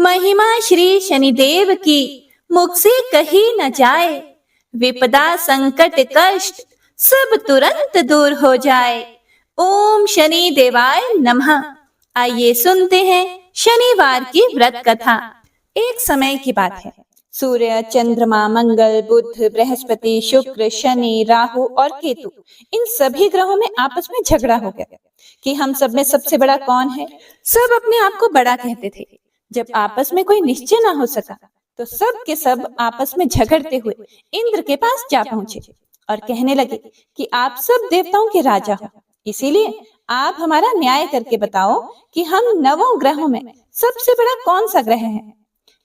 महिमा श्री शनिदेव की मुख से कही न जाए। विपदा संकट कष्ट सब तुरंत दूर हो जाए। ओम शनि देवाय नमः। आइए सुनते हैं शनिवार की व्रत कथा। एक समय की बात है। सूर्य, चंद्रमा, मंगल, बुध, बृहस्पति, शुक्र, शनि, राहु और केतु, इन सभी ग्रहों में आपस में झगड़ा हो गया कि हम सब में सबसे बड़ा कौन है। सब अपने आप को बड़ा कहते थे। जब आपस में कोई निश्चय ना हो सका तो सब के सब आपस में झगड़ते हुए इंद्र के पास जा पहुंचे और कहने लगे कि आप सब देवताओं के राजा हो, इसीलिए आप हमारा न्याय करके बताओ कि हम नवों ग्रहों में सबसे बड़ा कौन सा ग्रह है।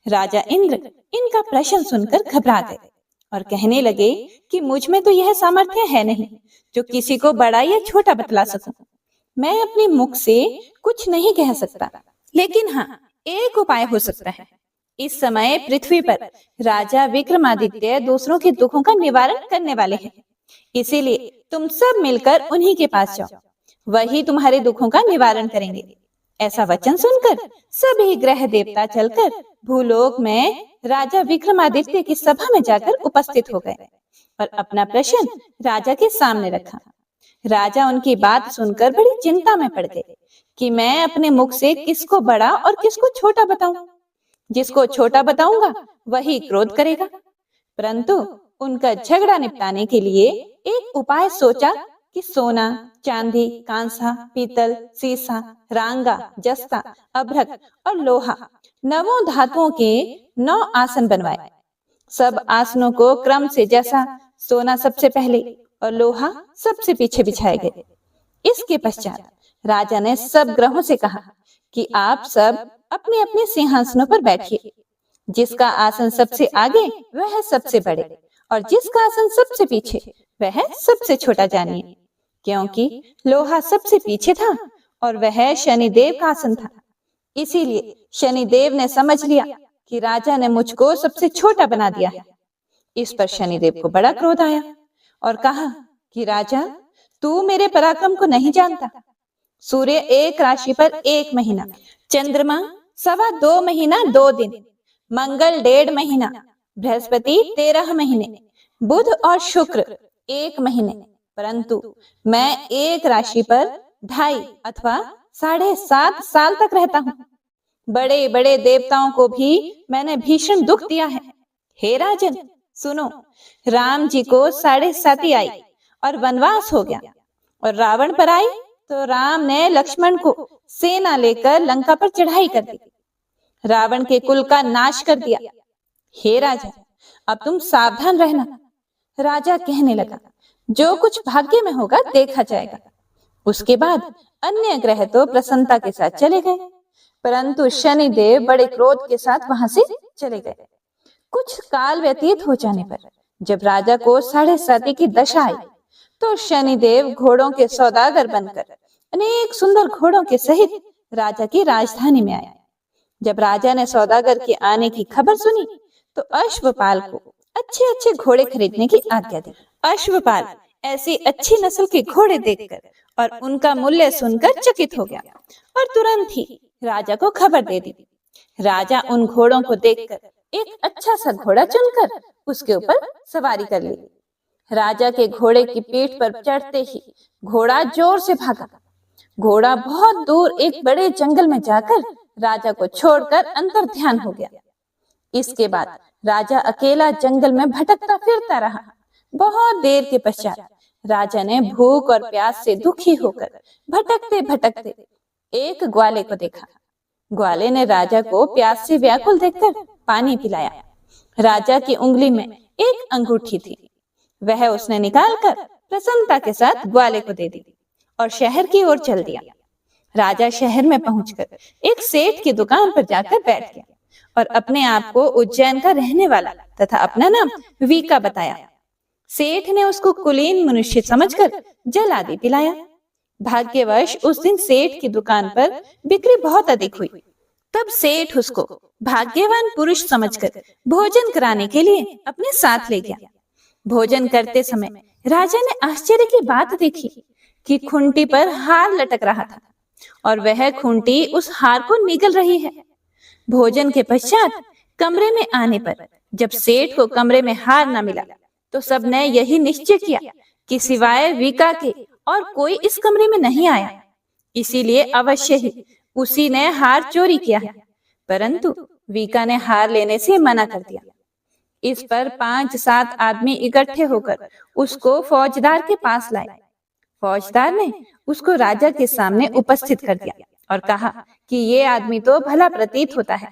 राजा इंद्र इनका प्रश्न सुनकर घबरा गए और कहने लगे कि मुझ में तो यह सामर्थ्य है नहीं जो किसी को बड़ा या छोटा बतला सकूं। मैं अपने मुख से कुछ नहीं कह सकता, लेकिन हाँ, एक उपाय हो सकता है। इस समय पृथ्वी पर राजा विक्रमादित्य दूसरों के दुखों का निवारण करने वाले हैं, इसीलिए तुम सब मिलकर उन्हीं के पास जाओ, वही तुम्हारे दुखों का निवारण करेंगे। ऐसा वचन सुनकर सभी ग्रह देवता चलकर भूलोक में राजा विक्रमादित्य की सभा में जाकर उपस्थित हो गए और अपना प्रश्न राजा के सामने रखा। राजा उनकी बात सुनकर बड़ी चिंता में पड़ गए कि मैं अपने मुख से किसको बड़ा और किसको छोटा बताऊं। जिसको छोटा बताऊंगा वही क्रोध करेगा। परंतु उनका झगड़ा निपटाने के लिए एक उपाय सोचा कि सोना, चांदी, कांसा, पीतल, सीसा, रांगा, जस्ता, अभ्रक और लोहा, नवों धातुओं के 9 आसन बनवाए। सब आसनों को क्रम से, जैसा सोना सबसे पहले और लोहा सबसे पीछे बिछाए गए। इसके पश्चात राजा ने सब ग्रहों से कहा कि आप सब अपने अपने सिंहासनों पर बैठिए। जिसका आसन सबसे आगे वह सबसे बड़े और जिसका आसन सबसे पीछे वह सबसे छोटा जानिए, क्योंकि लोहा सबसे पीछे था और वह शनिदेव का आसन था। इसीलिए शनिदेव ने समझ लिया कि राजा ने मुझको सबसे छोटा बना दिया है। इस पर शनिदेव को बड़ा क्रोध आया और कहा कि राजा, तू मेरे पराक्रम को नहीं जानता। सूर्य एक राशि पर 1 महीना, चंद्रमा 2.25 महीना 2 दिन, मंगल 1.5 महीना, बृहस्पति 13 महीने, बुध और शुक्र 1 महीने, परंतु मैं एक राशि पर 2.5 अथवा 7.5 साल तक रहता हूँ। बड़े बड़े देवताओं को भी मैंने भीषण दुख दिया है। हे राजन, सुनो, राम जी को 7.5 आई और वनवास हो गया, और रावण पर आई तो राम ने लक्ष्मण को सेना लेकर लंका पर चढ़ाई कर दी, रावण के कुल का नाश कर दिया। हे राजा, अब तुम सावधान रहना। राजा कहने लगा, जो कुछ भाग्य में होगा देखा जाएगा। उसके बाद अन्य ग्रह तो प्रसन्नता के साथ चले गए, परंतु शनिदेव बड़े क्रोध के साथ वहां से चले गए। कुछ काल व्यतीत हो जाने पर जब राजा को 7.5 की दशा आई तो शनिदेव घोड़ों के सौदागर बनकर अनेक सुंदर घोड़ों के सहित राजा की राजधानी में आया। जब राजा ने सौदागर के आने की खबर सुनी तो अश्वपाल को अच्छे अच्छे घोड़े खरीदने की आज्ञा दी। अश्वपाल ऐसी अच्छी नस्ल के घोड़े देखकर और उनका मूल्य सुनकर चकित हो गया और तुरंत ही राजा को खबर दे दी। राजा उन घोड़ों को देखकर एक अच्छा सा घोड़ा चुनकर उसके ऊपर सवारी कर ली। राजा के घोड़े की पीठ पर चढ़ते ही घोड़ा जोर से भागा। घोड़ा बहुत दूर एक बड़े जंगल में जाकर राजा को छोड़कर अंतर ध्यान हो गया। इसके बाद राजा अकेला जंगल में भटकता फिरता रहा। बहुत देर के पश्चात राजा ने भूख और प्यास से दुखी होकर भटकते भटकते एक ग्वाले को देखा। ग्वाले ने राजा को प्यास से व्याकुल देखकर पानी पिलाया। राजा की उंगली में एक अंगूठी थी, वह उसने निकालकर प्रसन्नता के साथ ग्वाले को दे दी और शहर की ओर चल दिया। राजा शहर में पहुंचकर एक सेठ की दुकान पर जाकर बैठ गया और अपने आप को उज्जैन का रहने वाला तथा अपना नाम वीका बताया। सेठ ने उसको कुलीन मनुष्य समझकर जल आदि पिलाया। भाग्यवश उस दिन सेठ की दुकान पर बिक्री बहुत अधिक हुई। तब सेठ उसको भाग्यवान पुरुष समझकर भोजन कराने के लिए अपने साथ ले गया। भोजन करते समय राजा ने आश्चर्य की बात देखी कि खूंटी पर हार लटक रहा था और वह खूंटी उस हार को निगल रही है। भोजन के पश्चात कमरे में आने पर जब सेठ को कमरे में हार न मिला तो सबने यही निश्चय किया कि सिवाय वीका के और कोई इस कमरे में नहीं आया, इसीलिए अवश्य ही उसी ने हार चोरी किया है। परंतु वीका ने हार लेने से मना कर दिया। इस पर 5-7 आदमी इकट्ठे होकर उसको फौजदार के पास लाए। फौजदार ने उसको राजा के सामने उपस्थित कर दिया और कहा कि ये आदमी तो भला प्रतीत होता है,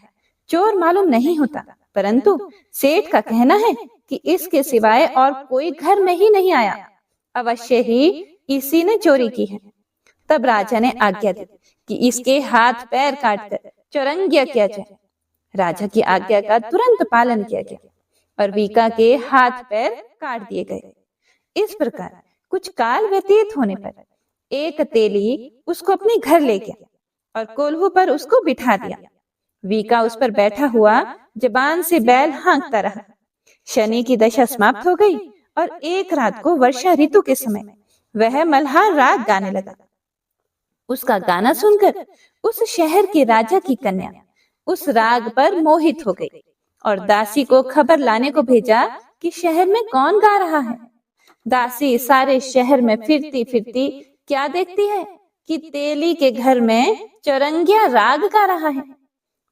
चोर मालूम नहीं होता, परंतु सेठ का कहना है कि इसके सिवाय और कोई घर में ही नहीं आया, अवश्य ही इसी ने चोरी की है। तब राजा ने आज्ञा दी कि इसके हाथ पैर काटकर चौरंगिया किया जाए। राजा की आज्ञा का तुरंत पालन किया गया और वीका के हाथ पैर काट दिए गए। इस प्रकार कुछ काल व्यतीत होने पर एक तेली उसको अपने घर ले गया और कोल्हू पर उसको बिठा दिया। वीका उस पर बैठा हुआ जबान से बैल हाँकता रहा। शनि की दशा समाप्त हो गई और एक रात को वर्षा ऋतु के समय वह मल्हार राग गाने लगा। उसका गाना सुनकर उस शहर के राजा की कन्या उस राग पर मोहित हो गई और दासी को खबर लाने को भेजा कि शहर में कौन गा रहा है। दासी सारे शहर में फिरती फिरती क्या देखती है कि तेली के घर में चौरंगिया राग गा रहा है।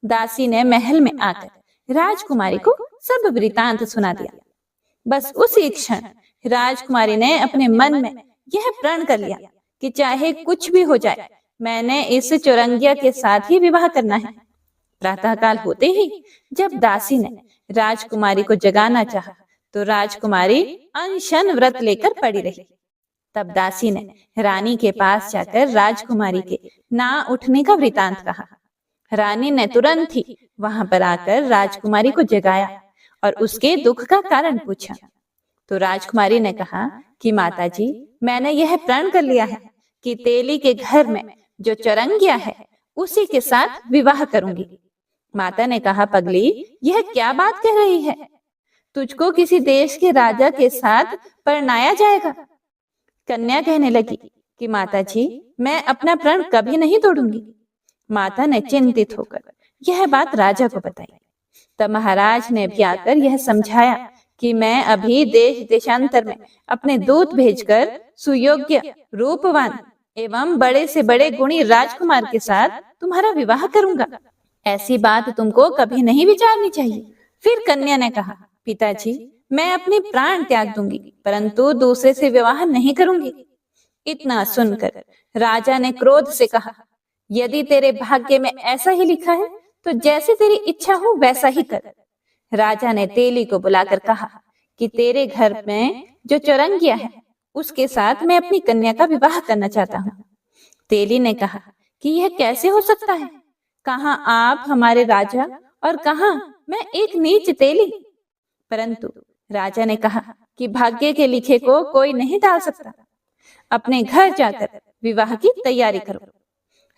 दासी ने महल में आकर राजकुमारी को सब वृतांत सुना दिया। बस उसी क्षण राजकुमारी ने अपने मन में यह प्रण कर लिया कि चाहे कुछ भी हो जाए, मैंने इस चौरंगिया के साथ ही विवाह करना है। प्रातःकाल होते ही जब दासी ने राजकुमारी को जगाना चाहा तो राजकुमारी अनशन व्रत लेकर पड़ी रही। तब दासी ने रानी के पास जाकर राजकुमारी के ना उठने का वृतांत कहा। रानी ने तुरंत ही वहां पर आकर राजकुमारी को जगाया और उसके दुख का कारण पूछा। तो राजकुमारी ने कहा कि माताजी, मैंने यह प्रण कर लिया है कि तेली के घर में जो चौरंगिया है उसी के साथ विवाह करूंगी। माता ने कहा, पगली, यह क्या बात कह रही है? तुझको किसी देश के राजा के साथ परणाया जाएगा। कन्या कहने लगी कि माताजी, मैं अपना प्रण कभी नहीं तोड़ूंगी। माता ने चिंतित होकर यह बात राजा को बताई। तब महाराज ने भी आकर यह समझाया कि मैं अभी देश देशांतर में अपने दूत भेजकर सुयोग्य, रूपवान एवं बड़े से बड़े गुणी राजकुमार के साथ तुम्हारा विवाह करूंगा। ऐसी बात तुमको कभी नहीं विचारनी चाहिए। फिर कन्या ने कहा, पिताजी, मैं अपने प्राण त्याग दूंगी, परंतु दूसरे से विवाह नहीं करूंगी। इतना सुनकर राजा ने क्रोध से कहा, यदि तेरे भाग्य में ऐसा ही लिखा है तो जैसे तेरी इच्छा हो वैसा ही कर। राजा ने तेली को बुलाकर कहा कि तेरे घर में जो चौरंगिया है उसके साथ मैं अपनी कन्या का विवाह करना चाहता हूँ। तेली ने कहा कि यह कैसे हो सकता है? कहाँ आप हमारे राजा और कहाँ मैं एक नीच तेली। परंतु राजा ने कहा कि भाग्य के लिखे को कोई नहीं टाल सकता। अपने घर जाकर विवाह की तैयारी करो।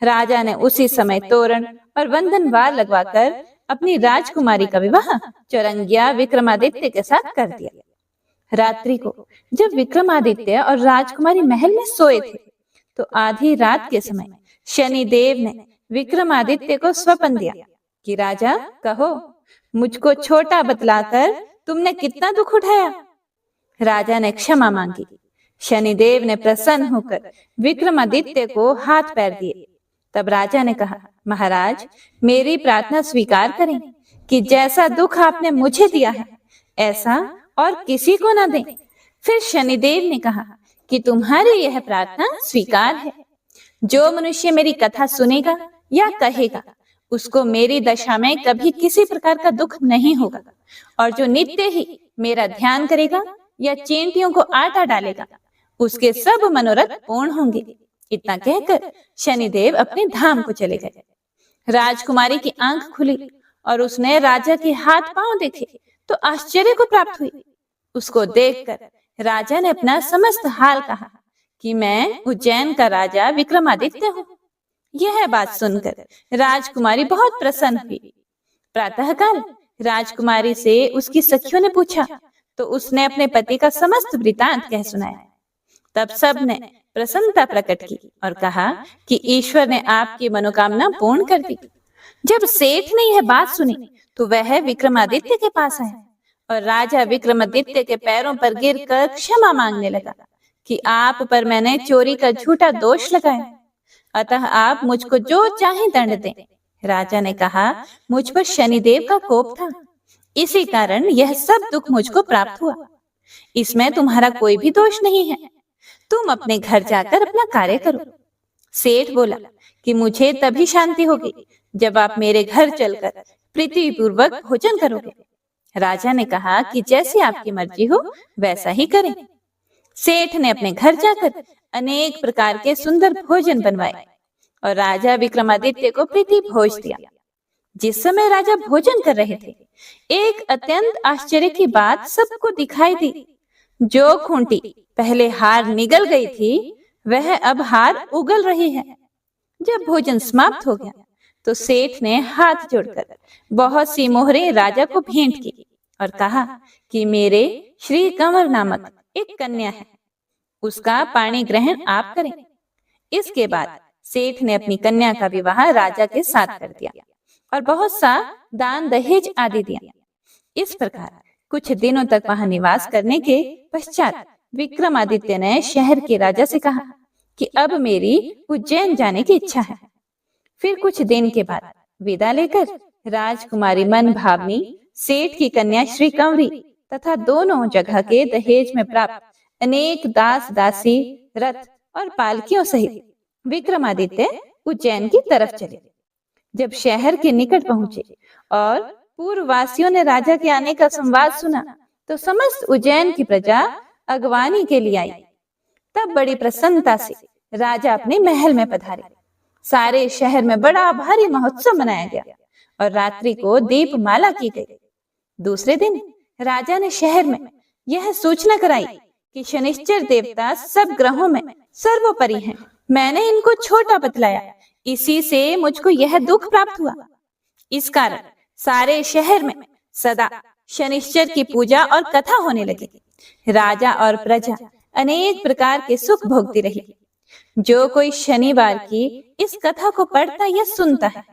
राजा ने उसी समय तोरण और बंधनवार लगवाकर अपनी राजकुमारी का विवाह चौरंगिया विक्रमादित्य के साथ कर दिया। रात्रि को जब विक्रमादित्य और राजकुमारी महल में सोए थे तो आधी रात के समय शनिदेव ने विक्रमादित्य को स्वप्न दिया कि राजा, कहो, मुझको छोटा बतलाकर तुमने कितना दुख उठाया। राजा ने क्षमा मांगी। शनिदेव ने प्रसन्न होकर विक्रमादित्य को हाथ पैर दिए। तब राजा ने कहा, महाराज, मेरी प्रार्थना स्वीकार करें कि जैसा दुख आपने मुझे दिया है ऐसा और किसी को न दें। फिर शनिदेव ने कहा कि तुम्हारी यह प्रार्थना स्वीकार है। जो मनुष्य मेरी कथा सुनेगा या कहेगा उसको मेरी दशा में कभी किसी प्रकार का दुख नहीं होगा, और जो नित्य ही मेरा ध्यान करेगा या चींटियों को आटा डालेगा उसके सब मनोरथ पूर्ण होंगे। इतना कहकर शनिदेव अपने धाम को चले गए। राजकुमारी की आंख खुली और उसने राजा के हाथ पांव देखे तो आश्चर्य को प्राप्त हुई। उसको देखकर राजा ने अपना समस्त हाल कहा कि मैं उज्जैन का राजा विक्रमादित्य हूँ। यह बात सुनकर राजकुमारी बहुत प्रसन्न हुई। प्रातःकाल राजकुमारी से उसकी सखियों ने पूछा तो उसने अपने पति का समस्त वृतांत कह सुनाया। तब सब ने प्रसन्नता प्रकट की और कहा कि ईश्वर ने आपकी मनोकामना पूर्ण कर दी। जब सेठ ने यह बात सुनी तो वह विक्रमादित्य के पास आया और राजा विक्रमादित्य के पैरों पर गिरकर क्षमा मांगने लगा कि आप पर मैंने चोरी का झूठा दोष लगाया, अतः आप मुझको जो चाहे दंड दें। राजा ने कहा, मुझ पर शनिदेव का कोप था, इसी कारण यह सब दुख मुझको प्राप्त हुआ। इसमें तुम्हारा कोई भी दोष नहीं है, तुम अपने घर जाकर अपना कार्य करो। सेठ बोला कि मुझे तभी शांति होगी जब आप मेरे घर चलकर प्रीति पूर्वक भोजन करोगे। राजा ने कहा कि जैसी आपकी मर्जी हो वैसा ही करें। सेठ ने अपने घर जाकर अनेक प्रकार के सुंदर भोजन बनवाए और राजा विक्रमादित्य को प्रीति भोज दिया। जिस समय राजा भोजन कर रहे थे, एक अत्यंत आश्चर्य की बात सबको दिखाई दी। जो खूंटी पहले हार निगल गई थी, वह अब हार उगल रही है। जब भोजन समाप्त हो गया तो सेठ ने हाथ जोड़कर बहुत सी मोहरें राजा को भेंट की और कहा कि मेरे श्री कंवर नामक एक कन्या है, उसका पाणी ग्रहण आप करें। इसके बाद सेठ ने अपनी कन्या का विवाह राजा के साथ कर दिया और बहुत सा दान दहेज आदि दिया। इस प्रकार कुछ दिनों तक वहां निवास करने के पश्चात विक्रमादित्य ने शहर के राजा से कहा कि अब मेरी उज्जैन जाने की इच्छा है। फिर कुछ दिन के बाद विदा लेकर राजकुमारी मन भावनी सेठ की कन्या श्री कंवरी तथा दोनों जगह के दहेज में प्राप्त अनेक दास दासी, रथ और पालकियों सहित विक्रमादित्य उज्जैन की तरफ चले। जब शहर के निकट पहुंचे और पूर्ववासियों ने राजा के आने का संवाद सुना तो समस्त उज्जैन की प्रजा अगवानी के लिए आई। तब बड़ी प्रसन्नता से राजा अपने महल में पधारे। सारे शहर में बड़ा भारी महोत्सव मनाया गया और रात्रि को दीपमाला की गई। दूसरे दिन राजा ने शहर में यह सूचना कराई कि शनिश्चर देवता सब ग्रहों में सर्वोपरि हैं। मैंने इनको छोटा बतलाया, इसी से मुझको यह दुख प्राप्त हुआ। इस कारण सारे शहर में सदा शनिश्चर की पूजा और कथा होने लगी। राजा और प्रजा अनेक प्रकार के सुख भोगती रही। जो कोई शनिवार की इस कथा को पढ़ता या सुनता है,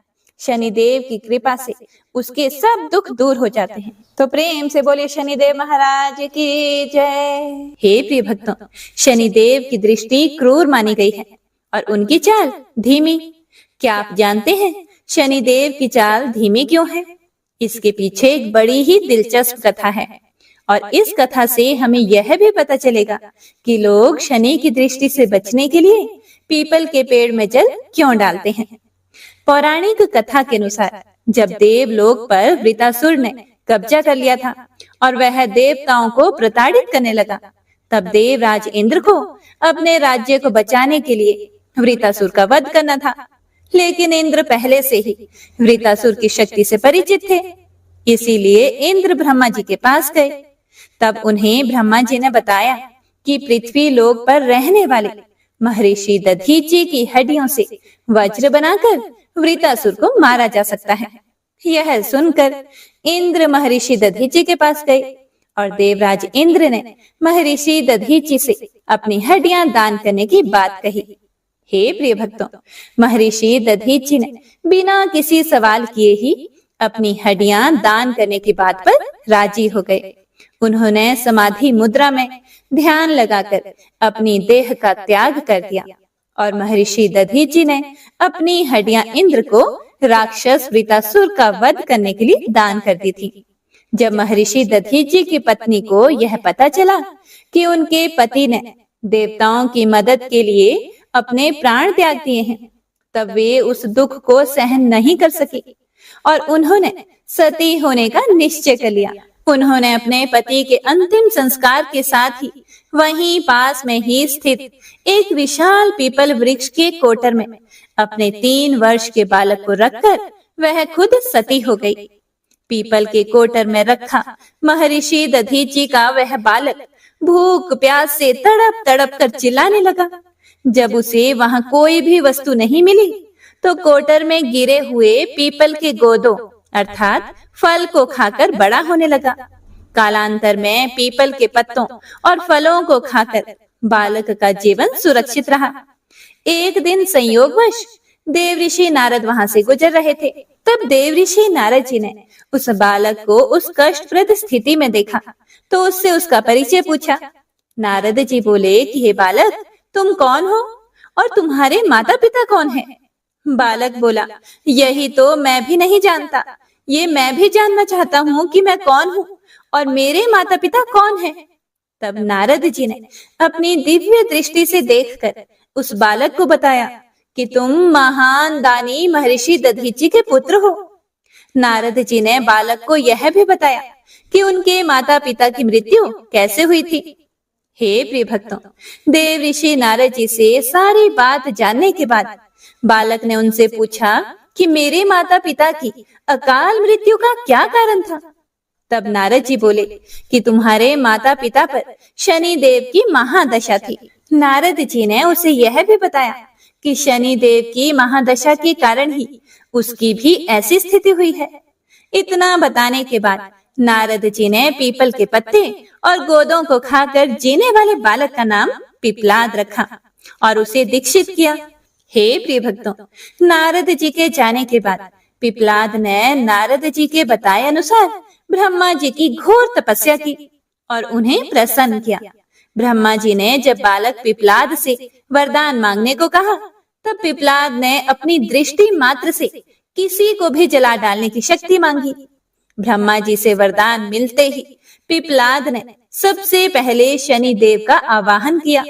शनिदेव की कृपा से उसके सब दुख दूर हो जाते हैं। तो प्रेम से बोले शनिदेव महाराज की जय। हे प्रिय भक्तों, शनिदेव की दृष्टि क्रूर मानी गई है और उनकी चाल धीमी। क्या आप जानते हैं शनिदेव की चाल धीमी क्यों है? इसके पीछे एक बड़ी ही दिलचस्प कथा है और इस कथा से हमें यह भी पता चलेगा कि लोग शनि की दृष्टि से बचने के लिए पीपल के पेड़ में जल क्यों डालते हैं। पौराणिक कथा के अनुसार जब देवलोक पर वृतासुर ने कब्जा कर लिया था और वह देवताओं को प्रताड़ित करने लगा, तब देवराज इंद्र को अपने राज्य को बचाने के लिए वृतासुर का वध करना था। लेकिन इंद्र पहले से ही वृतासुर की शक्ति से परिचित थे, इसीलिए इंद्र ब्रह्मा जी के पास गए। तब उन्हें ब्रह्मा जी ने बताया कि पृथ्वी लोक पर रहने वाले महर्षि दधीची की हड्डियों से वज्र बनाकर वृतासुर को मारा जा सकता है। यह सुनकर इंद्र महर्षि दधीची के पास गए और देवराज इंद्र ने महर्षि दधीची से अपनी हड्डियां दान करने की बात कही। हे प्रिय भक्तों, महर्षि दधीची ने बिना किसी सवाल किए ही अपनी हड्डियां दान करने की बात पर राजी हो गए। उन्होंने समाधि मुद्रा में ध्यान लगाकर अपनी देह का त्याग कर दिया और महर्षि दधीची ने अपनी हड्डियां इंद्र को राक्षस वृतासुर का वध करने के लिए दान कर दी थी। जब महर्षि दधीची की पत्नी को यह पता चला कि उनके पति ने देवताओं की मदद के लिए अपने प्राण त्याग दिए हैं, तब वे उस दुख को सहन नहीं कर सकी और उन्होंने सती होने का निश्चय कर लिया। उन्होंने अपने पति के अंतिम संस्कार के साथ ही वहीं पास में ही स्थित एक विशाल पीपल वृक्ष के कोटर में अपने 3 वर्ष के बालक को रखकर वह खुद सती हो गई। पीपल के कोटर में रखा महर्षि दधीची का वह बालक भूख प्यास से तड़प तड़प कर चिल्लाने लगा। जब उसे वहां कोई भी वस्तु नहीं मिली तो कोटर में गिरे हुए पीपल के गोदों अर्थात फल को खाकर बड़ा होने लगा। कालांतर में पीपल के पत्तों और फलों को खाकर बालक का जीवन सुरक्षित रहा। एक दिन संयोगवश देव ऋषि नारद वहां से गुजर रहे थे। तब देव ऋषि नारद जी ने उस बालक को उस कष्टप्रद स्थिति में देखा तो उससे उसका परिचय पूछा। नारद जी बोले कि हे बालक, तुम कौन हो और तुम्हारे माता पिता कौन हैं? बालक बोला, यही तो मैं भी नहीं जानता। ये मैं भी जानना चाहता हूँ कि मैं कौन हूँ और मेरे माता पिता कौन हैं। तब नारद जी ने अपनी दिव्य दृष्टि से देखकर उस बालक को बताया कि तुम महान दानी महर्षि दधीचि के पुत्र हो। नारद जी ने बालक को यह भी बताया कि उनके माता पिता की मृत्यु कैसे हुई थी। हे प्रिय भक्तों, देव ऋषि नारद जी से सारी बात जानने के बाद बालक ने उनसे पूछा कि मेरे माता पिता की अकाल मृत्यु का क्या कारण था। तब नारद जी बोले कि तुम्हारे माता पिता पर शनि देव की महादशा थी। नारद जी ने उसे यह भी बताया कि शनि देव की महादशा के कारण ही उसकी भी ऐसी स्थिति हुई है। इतना बताने के बाद नारद जी ने पीपल के पत्ते और गोदों को खाकर जीने वाले बालक का नाम पिपलाद रखा और उसे दीक्षित किया। हे प्रिय भक्तों, नारद जी के जाने के बाद पिपलाद ने नारद जी के बताए अनुसार ब्रह्मा जी की घोर तपस्या की और उन्हें प्रसन्न किया। ब्रह्मा जी ने जब बालक पिपलाद से वरदान मांगने को कहा तब पिपलाद ने अपनी दृष्टि मात्र से किसी को भी जला डालने की शक्ति मांगी। ब्रह्मा जी से वरदान मिलते ही पिपलाद ने सबसे पहले शनि देव का आवाहन किया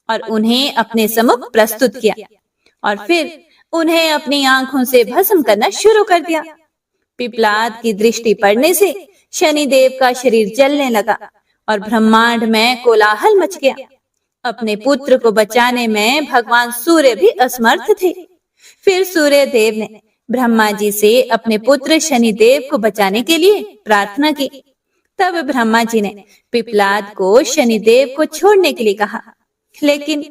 और उन्हें अपने सम्मुख प्रस्तुत किया और फिर उन्हें अपनी आंखों से भस्म करना शुरू कर दिया। पिपलाद की दृष्टि पड़ने से शनि देव का शरीर जलने लगा और ब्रह्मांड में कोलाहल मच गया। अपने पुत्र को बचाने में भगवान सूर्य भी असमर्थ थे। फिर सूर्य देव ने ब्रह्मा जी से अपने पुत्र शनि देव को बचाने के लिए प्रार्थना की। तब ब्रह्मा जी ने पिपलाद को शनि देव को छोड़ने के लिए कहा, लेकिन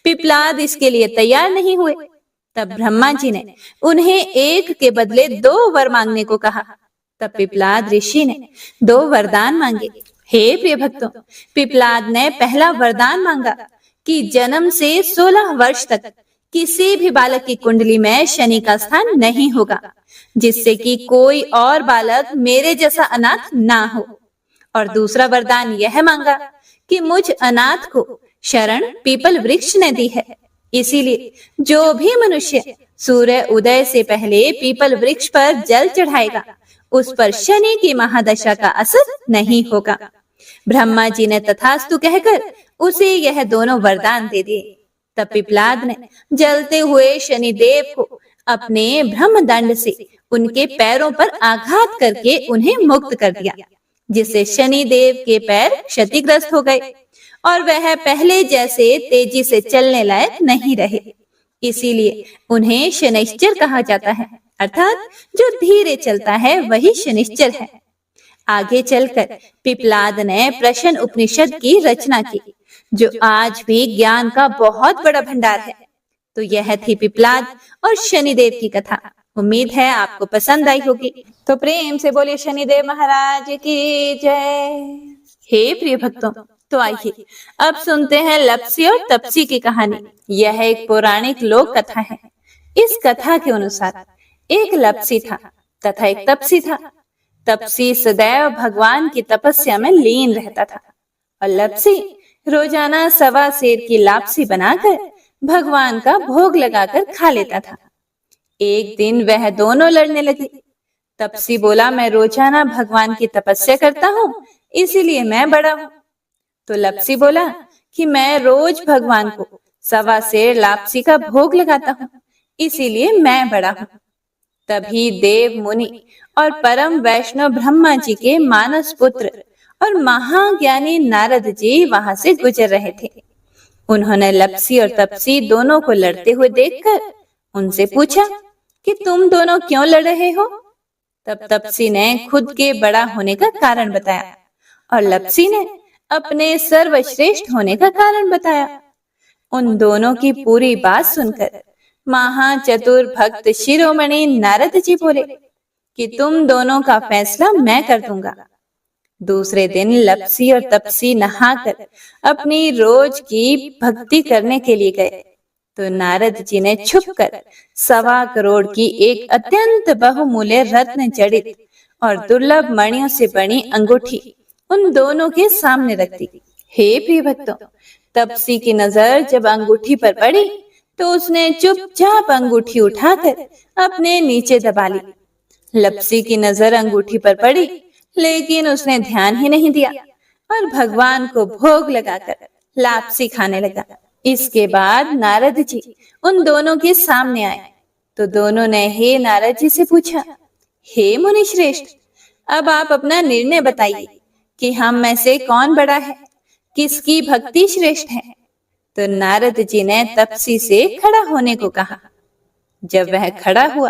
पिपलाद इसके लिए तैयार नहीं हुए। तब ब्रह्मा जी ने उन्हें एक के बदले 2 वर मांगने को कहा। तब पिपलाद ऋषि ने 2 वरदान मांगे। हे प्रिय भक्तों, पिपलाद ने पहला वरदान मांगा कि जन्म से 16 वर्ष तक किसी भी बालक की कुंडली में शनि का स्थान नहीं होगा, जिससे कि कोई और बालक मेरे जैसा अनाथ ना हो। और दूसरा वरदान यह मांगा कि मुझ अनाथ को शरण पीपल वृक्ष ने दी है, इसीलिए जो भी मनुष्य सूर्य उदय से पहले पीपल वृक्ष पर जल चढ़ाएगा उस पर शनि की महादशा का असर नहीं होगा। ब्रह्मा जी ने तथास्तु कहकर उसे यह दोनों वरदान दे दिए। तब पिपलाद ने जलते हुए शनि देव को अपने ब्रह्मदंड से उनके पैरों पर आघात करके उन्हें मुक्त कर दिया, जिससे शनि देव के पैर क्षतिग्रस्त हो गए और वह पहले जैसे तेजी से चलने लायक नहीं रहे। इसीलिए उन्हें शनिश्चर कहा जाता है, अर्थात जो धीरे चलता है वही शनिश्चर है। आगे चलकर पिपलाद ने प्रश्न उपनिषद की रचना की, जो आज भी ज्ञान का बहुत बड़ा भंडार है। तो यह थी पिपलाद और शनिदेव की कथा। उम्मीद है आपको पसंद आई होगी। तो प्रेम से बोलिए शनिदेव महाराज की जय। हे प्रिय भक्तों, तो आइए अब सुनते हैं लप्सी और तपसी की कहानी। यह एक पौराणिक लोक कथा है। इस कथा के अनुसार एक लप्सी था तथा एक तपसी था। तपसी सदैव भगवान की तपस्या में लीन रहता था और लप्सी रोजाना 1.25 सेर की लापसी बनाकर भगवान का भोग लगाकर खा लेता था। एक दिन वह दोनों लड़ने लगे। तपसी बोला, मैं रोजाना भगवान की तपस्या करता हूँ, इसीलिए मैं बड़ा हूँ। तो लप्सी बोला कि मैं रोज भगवान को 1.25 सेर लापसी का भोग लगाता हूँ, इसीलिए मैं बड़ा हूँ। तभी देव मुनि और परम वैष्णव ब्रह्मा जी के मानस पुत्र और महाज्ञानी नारद जी वहां से गुजर रहे थे। उन्होंने लप्सी और तपसी दोनों को लड़ते हुए देखकर उनसे पूछा कि तुम दोनों क्यों लड़ रहे हो। तब तपसी ने खुद के बड़ा होने का कारण बताया और लप्सी ने अपने सर्वश्रेष्ठ होने का कारण बताया। उन दोनों की पूरी बात सुनकर महाचतुर भक्त शिरोमणि नारद जी बोले कि तुम दोनों का फैसला मैं कर दूंगा। दूसरे दिन लप्सी और तपसी नहाकर अपनी रोज की भक्ति करने के लिए गए। तो नारद जी ने छुपकर 1.25 करोड़ की एक अत्यंत बहुमूल्य रत्न जड़ित और दुर्लभ मणियों से बनी अंगूठी उन दोनों के सामने रख दी। हे प्रिय भक्तों, तपसी की नजर जब अंगूठी पर पड़ी तो उसने चुपचाप अंगूठी उठाकर अपने नीचे दबा ली। लपसी की नजर अंगूठी पर पड़ी, लेकिन उसने ध्यान ही नहीं दिया और भगवान को भोग लगाकर लापसी खाने लगा। इसके बाद नारद जी उन दोनों के सामने आए तो दोनों ने हे नारद जी से पूछा, हे मुनि श्रेष्ठ, अब आप अपना निर्णय बताइए कि हम में से कौन बड़ा है, किसकी भक्ति श्रेष्ठ है। तो नारद जी ने तपसी से खड़ा होने को कहा। जब वह खड़ा हुआ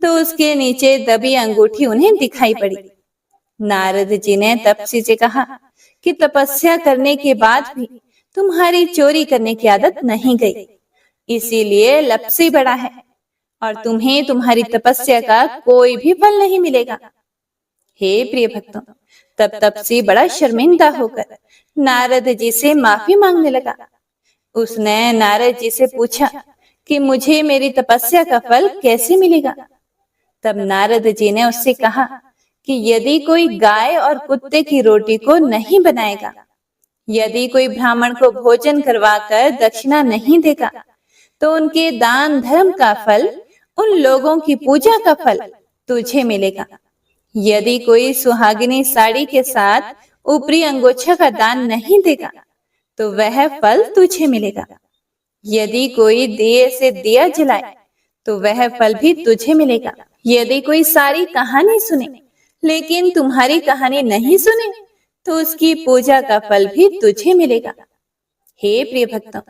तो उसके नीचे दबी अंगूठी उन्हें दिखाई पड़ी। नारद जी ने तपसी से कहा कि तपस्या करने के बाद भी तुम्हारी चोरी करने की आदत नहीं गई, इसीलिए लपसी बड़ा है और तुम्हें तुम्हारी तपस्या का कोई भी फल नहीं मिलेगा। हे प्रिय भक्तों, तब तपसी बड़ा शर्मिंदा होकर नारद जी से माफी मांगने लगा। उसने नारद जी से पूछा कि मुझे मेरी तपस्या का फल कैसे मिलेगा। तब नारद जी ने उससे कहा कि यदि कोई गाय और कुत्ते की रोटी को नहीं बनाएगा, यदि कोई ब्राह्मण को भोजन करवाकर दक्षिणा नहीं देगा, तो उनके दान धर्म का फल, उन लोगों की पूजा का फल तुझे मिलेगा। यदि कोई सुहागिनी साड़ी के साथ ऊपरी अंगोछा का दान नहीं देगा, तो वह फल तुझे मिलेगा। यदि कोई दिए से दिया जलाए तो वह फल भी तुझे मिलेगा। यदि कोई सारी कहानी सुने लेकिन तुम्हारी कहानी नहीं सुने, तो उसकी पूजा का फल भी तुझे मिलेगा। हे प्रिय भक्तों,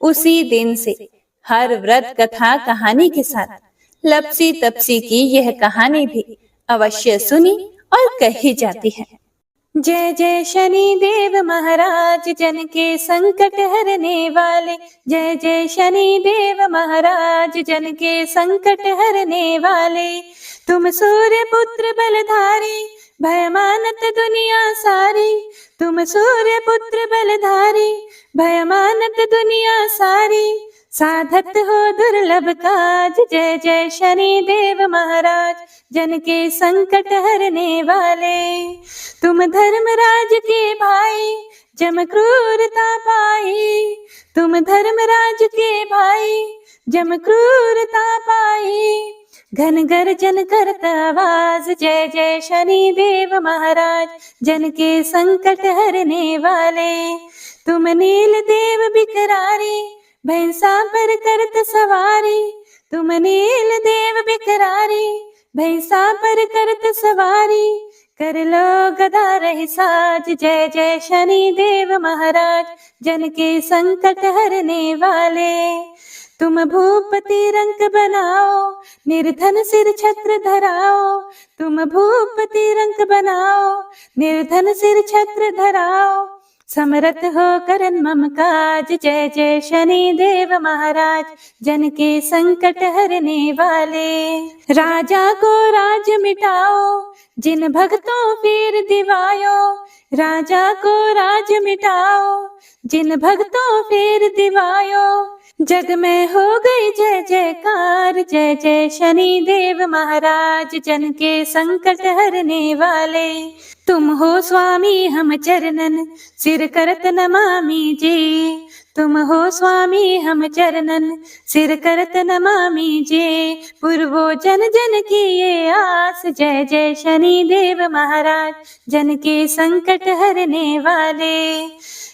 उसी दिन से हर व्रत कथा कहानी के साथ लपसी तपसी की यह कहानी भी अवश्य सुनी और कही जाती है। जय जय शनि देव महाराज, जन के संकट हरने वाले। जय जय शनि देव महाराज, जन के संकट हरने वाले। तुम सूर्य पुत्र बलधारी, भय मानत दुनिया सारी। तुम सूर्य पुत्र बलधारी, भय मानत दुनिया सारी। साधत हो दुर्लभ काज, जय जय शनि देव महाराज, जन के संकट हरने वाले। तुम धर्मराज के भाई, जम क्रूरता पाई। तुम धर्मराज के भाई, जम क्रूरता पाई। घन गर्जन करता आवाज, जय जय शनि देव महाराज, जन के संकट हरने वाले। तुम नील देव बिकरारी, भैंसा पर करत सवारी। तुम नील देव बिकरारी, भैंसा पर करत सवारी। कर लो गदा रही साज, जय जय शनि देव महाराज, जन के संकट हरने वाले। तुम भूपति रंक बनाओ, निर्धन सिर छत्र धराओ। तुम भूपति रंक बनाओ, निर्धन सिर छत्र धराओ। समरथ हो करन मम काज, जय जय शनि देव महाराज, जन के संकट हरने वाले। राजा को राज मिटाओ, जिन भक्तों पीर दिवायो। राजा को राज मिटाओ, जिन भक्तों पीर दिवायो। जग में हो गई जय जयकार, जय जय शनि देव महाराज, जन के संकट हरने वाले। तुम हो स्वामी हम चरणन, सिर करत नमामि जी। तुम हो स्वामी हम चरणन, सिर करत नमामि जी। पूर्वो जन जन की ये आस, जय जय शनि देव महाराज, जन के संकट हरने वाले।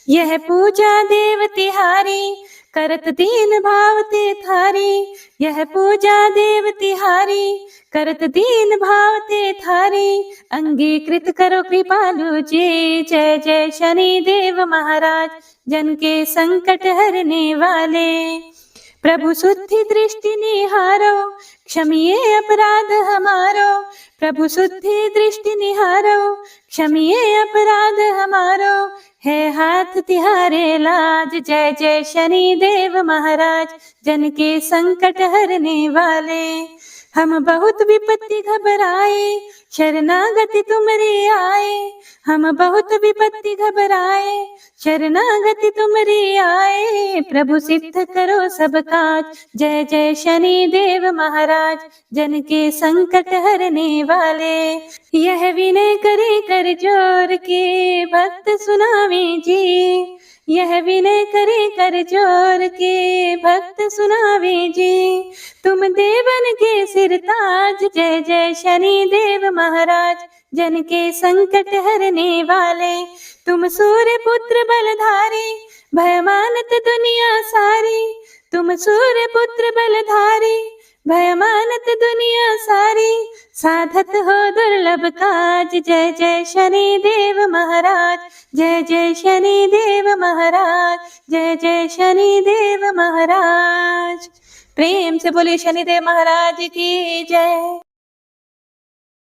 यह पूजा देव तिहारी, करत दीन भाव ते थारी। यह पूजा देव तिहारी, करत दीन भाव ते थारी। अंगीकृत करो कृपालु जी, जय जय शनि देव महाराज, जन के संकट हरने वाले। प्रभु शुद्धि दृष्टि निहारो, क्षमिए अपराध हमारो। प्रभु शुद्धि दृष्टि निहारो, क्षमिए अपराध हमारो। है हाथ तिहारे लाज, जय जय शनि देव महाराज, जन के संकट हरने वाले। हम बहुत विपत्ति घबराए, शरणागति तुमरी आए, हम बहुत विपत्ति घबराए। शरणागति तुमरी आए, प्रभु सिद्ध करो सब काज। जय जय शनि देव महाराज, जन के संकट हरने वाले। यह विनय करे कर जोर के, भक्त सुनावे जी। यह विनय करे कर जोर के, भक्त सुनावे जी। तुम देवन के सिर ताज, जय जय शनि देव महाराज, जन के संकट हरने वाले। तुम सूर्य पुत्र बलधारी, भय मानत दुनिया सारी। तुम सूर्य पुत्र बलधारी, भय मानत दुनिया सारी। साधत हो दुर्लभ काज, जय जय शनि देव महाराज। जय जय शनि देव महाराज, जय जय शनि देव महाराज। प्रेम से बोलिए शनिदेव महाराज की जय।